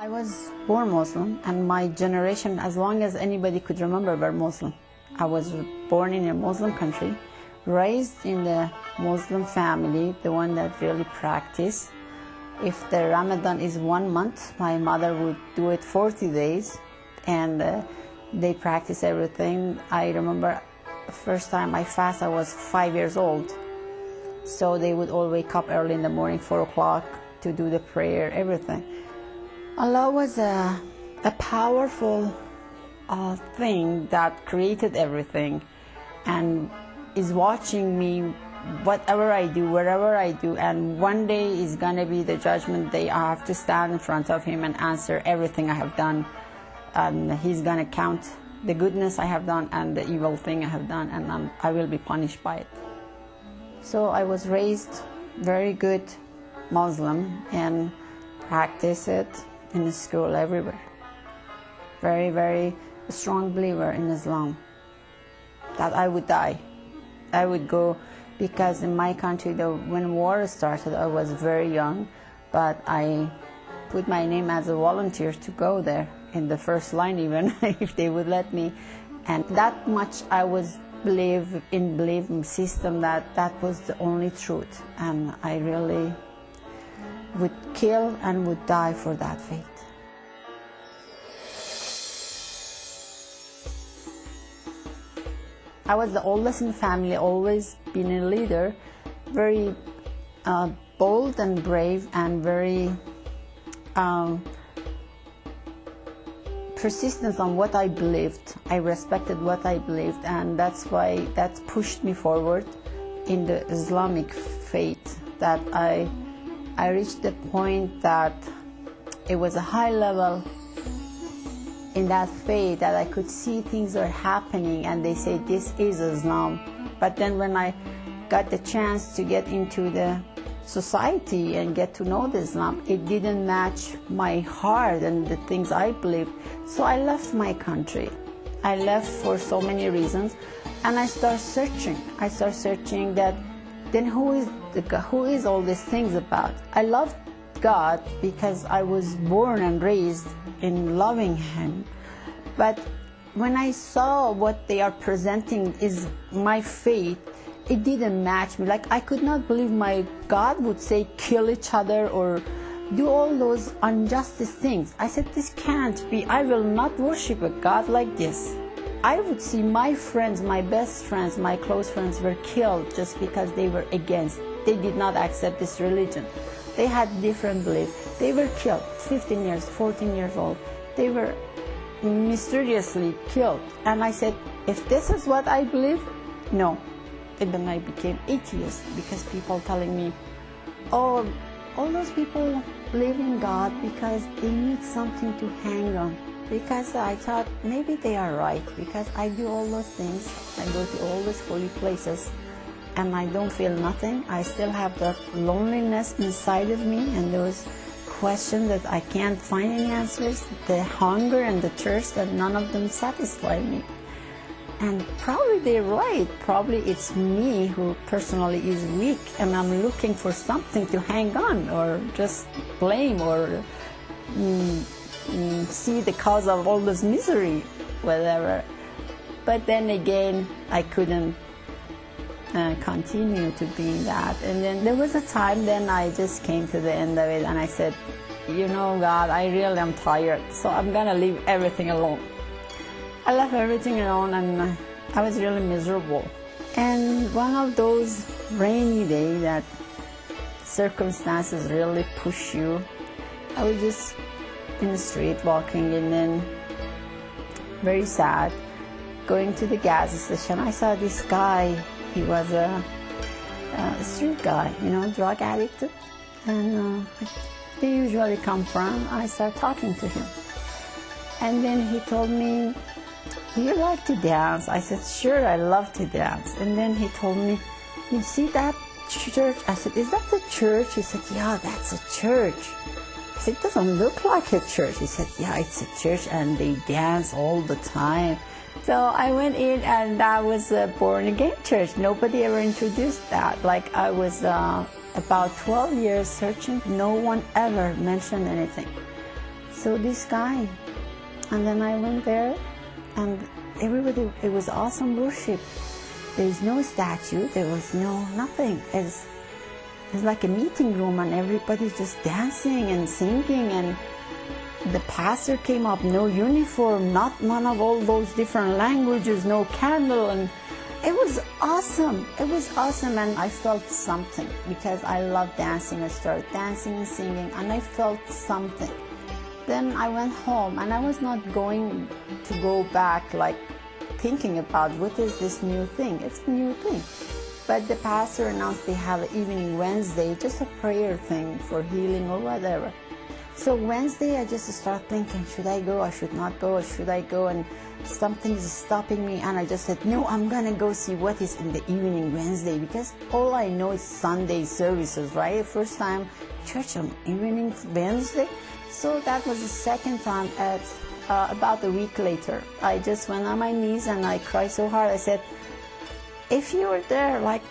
I was born Muslim, and my generation, as long as anybody could remember, were Muslim. I was born in a Muslim country, raised in the Muslim family, the one that really practice. If the Ramadan is 1 month, my mother would do it 40 days, and they practice everything. I remember the first time I fast, I was 5 years old. So they would all wake up early in the morning, 4 o'clock, to do the prayer, everything. Allah was a powerful thing that created everything and is watching me, whatever I do, wherever I do, and one day is going to be the judgment day. I have to stand in front of Him and answer everything I have done, and He's going to count the goodness I have done and the evil thing I have done, and I will be punished by it. So I was raised very good Muslim and practice it in the school, everywhere. Very, very strong believer in Islam, that I would die. I would go, because in my country, when war started, I was very young, but I put my name as a volunteer to go there, in the first line even, if they would let me. And that much I was believe system that was the only truth, and I really would kill and would die for that faith. I was the oldest in the family, always been a leader, very bold and brave, and very persistent on what I believed. I respected what I believed, and that's why that pushed me forward in the Islamic faith, that I reached the point that it was a high level in that faith that I could see things are happening, and they say this is Islam. But then when I got the chance to get into the society and get to know the Islam, it didn't match my heart and the things I believed. So I left my country. I left for so many reasons, and I started searching. I started searching that then who is all these things about? I love God because I was born and raised in loving Him. But when I saw what they are presenting is my faith, it didn't match me. Like, I could not believe my God would say kill each other or do all those injustice things. I said, this can't be. I will not worship a God like this. I would see my friends, my best friends, my close friends were killed just because they were against. They did not accept this religion. They had different beliefs. They were killed, 15 years, 14 years old. They were mysteriously killed. And I said, if this is what I believe, no. And then I became atheist, because people telling me, oh, all those people believe in God because they need something to hang on. Because I thought maybe they are right, because I do all those things. I go to all these holy places and I don't feel nothing. I still have that loneliness inside of me and those questions that I can't find any answers, the hunger and the thirst, that none of them satisfy me. And probably they're right. Probably it's me who personally is weak, and I'm looking for something to hang on, or just blame, or see the cause of all this misery, whatever. But then again, I couldn't continue to be that. And then there was a time then I just came to the end of it, and I said, you know, God, I really am tired, so I'm going to leave everything alone. I left everything alone, and I was really miserable. And one of those rainy days that circumstances really push you, I was just in the street walking, and then very sad, going to the gas station. I saw this guy. He was a street guy, you know, drug addict, and they usually come from. I started talking to him, and then he told me, do you like to dance? I said, sure, I love to dance. And then he told me, you see that church? I said, is that the church? He said, yeah, that's a church. I said, it doesn't look like a church. He said, yeah, it's a church, and they dance all the time. So I went in, and that was a born-again church. Nobody ever introduced that. Like, I was about 12 years searching. No one ever mentioned anything. saw this guy. And then I went there, and everybody, it was awesome worship. There's no statue, there was nothing. It's like a meeting room, and everybody's just dancing and singing, and the pastor came up, no uniform, none of all those different languages, no candle, and it was awesome. It was awesome, and I felt something because I love dancing. I started dancing and singing, and I felt something. Then I went home, and I was not going to go back, like thinking about what is this new thing. It's a new thing. But the pastor announced they have an evening Wednesday, just a prayer thing for healing or whatever. So Wednesday, I just started thinking, should I go? I should not go? Or should I go? And something is stopping me. And I just said, no, I'm going to go see what is in the evening Wednesday, because all I know is Sunday services, right? First time church on evening Wednesday. So that was the second time. At about a week later, I just went on my knees and I cried so hard. I said, if you were there, like,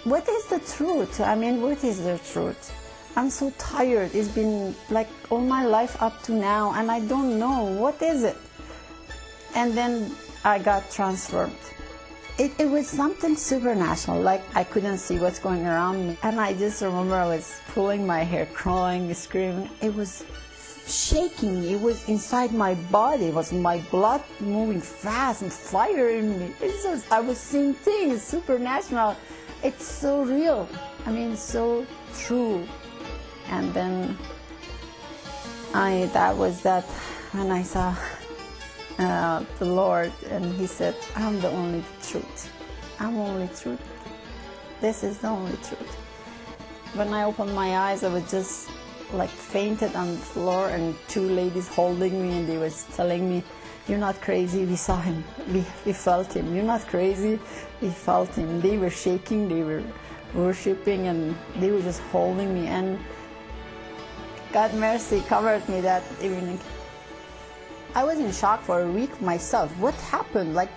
what is the truth? I mean, what is the truth? I'm so tired. It's been like all my life up to now, and I don't know. What is it? And then I got transformed. It was something supernatural, like I couldn't see what's going around me. And I just remember I was pulling my hair, crying, screaming. It was shaking. It was inside my body. It was my blood moving fast and fire in me. I was seeing things, supernatural. It's so real. I mean, so true. And then that was when I saw the Lord, and He said, I'm the only truth. I'm only truth. This is the only truth. When I opened my eyes, I was just like fainted on the floor, and two ladies holding me, and they were telling me, you're not crazy, we saw him, we felt him. You're not crazy, we felt him. They were shaking, they were worshiping, and they were just holding me, and God mercy covered me that evening. I was in shock for a week myself. What happened? Like,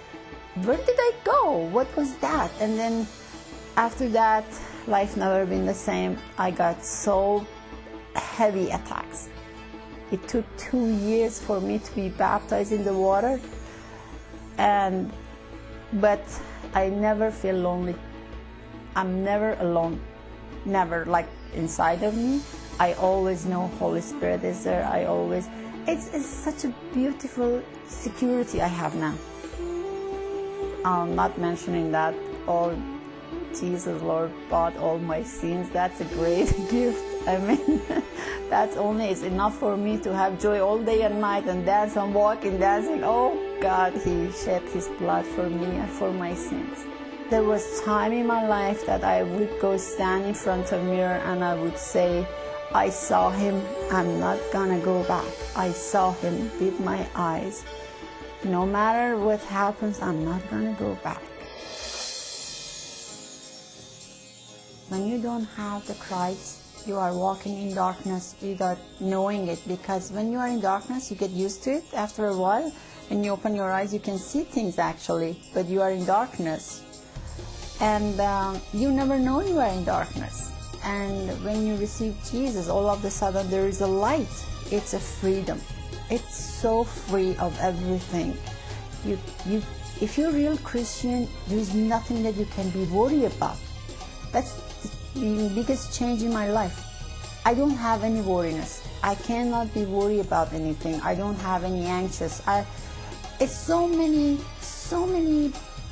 where did I go? What was that? And then after that, life never been the same. I got so heavy attacks. It took 2 years for me to be baptized in the water, but I never feel lonely. I'm never alone, never, like inside of me. I always know Holy Spirit is there. It's such a beautiful security I have now. I'm not mentioning that all Jesus, Lord, bought all my sins. That's a great gift. I mean, that's only is enough for me to have joy all day and night and dance and walk and dancing. Oh God, He shed His blood for me and for my sins. There was time in my life that I would go stand in front of a mirror and I would say, I saw Him, I'm not gonna go back. I saw Him with my eyes. No matter what happens, I'm not gonna go back. When you don't have the Christ, you are walking in darkness without knowing it, because when you are in darkness, you get used to it. After a while, when you open your eyes, you can see things actually, but you are in darkness. And you never know you are in darkness. And when you receive Jesus, all of a sudden there is a light. It's a freedom. It's so free of everything. If you're a real Christian, there is nothing that you can be worried about. That's the biggest change in my life. I don't have any worriness. I cannot be worried about anything. I don't have any anxious. It's so many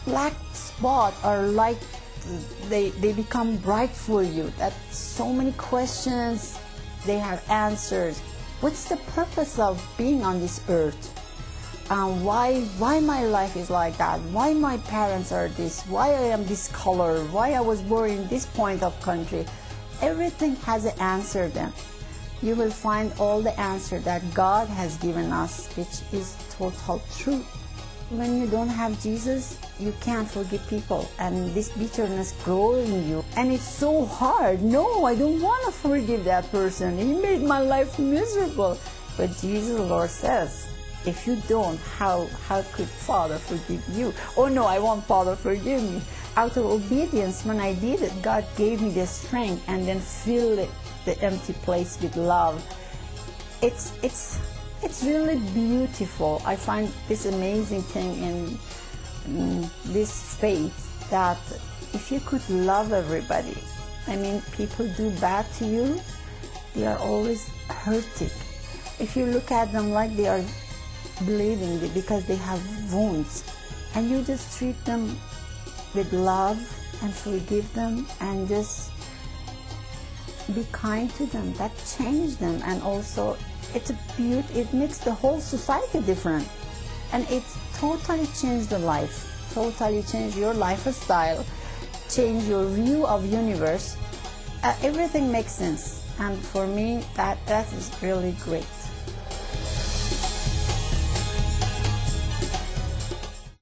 black spots are like they become bright for you. That so many questions, they have answers. What's the purpose of being on this earth? Why my life is like that? Why my parents are this? Why I am this color? Why I was born in this point of country? Everything has an answer then. You will find all the answer that God has given us, which is total truth. When you don't have Jesus, you can't forgive people, and this bitterness grows in you. And it's so hard. No, I don't want to forgive that person. He made my life miserable. But Jesus, Lord says, if you don't, how could Father forgive you? Oh no, I want Father forgive me. Out of obedience, when I did it, God gave me the strength and then filled the empty place with love. It's It's really beautiful. I find this amazing thing in this faith, that if you could love everybody, I mean, people do bad to you, they are always hurting. If you look at them like they are bleeding because they have wounds, and you just treat them with love and forgive them and just be kind to them, that changes them. And also it's a beauty, it makes the whole society different, and it totally changed the life, totally changed your lifestyle, change your view of universe. Everything makes sense, and for me that is really great.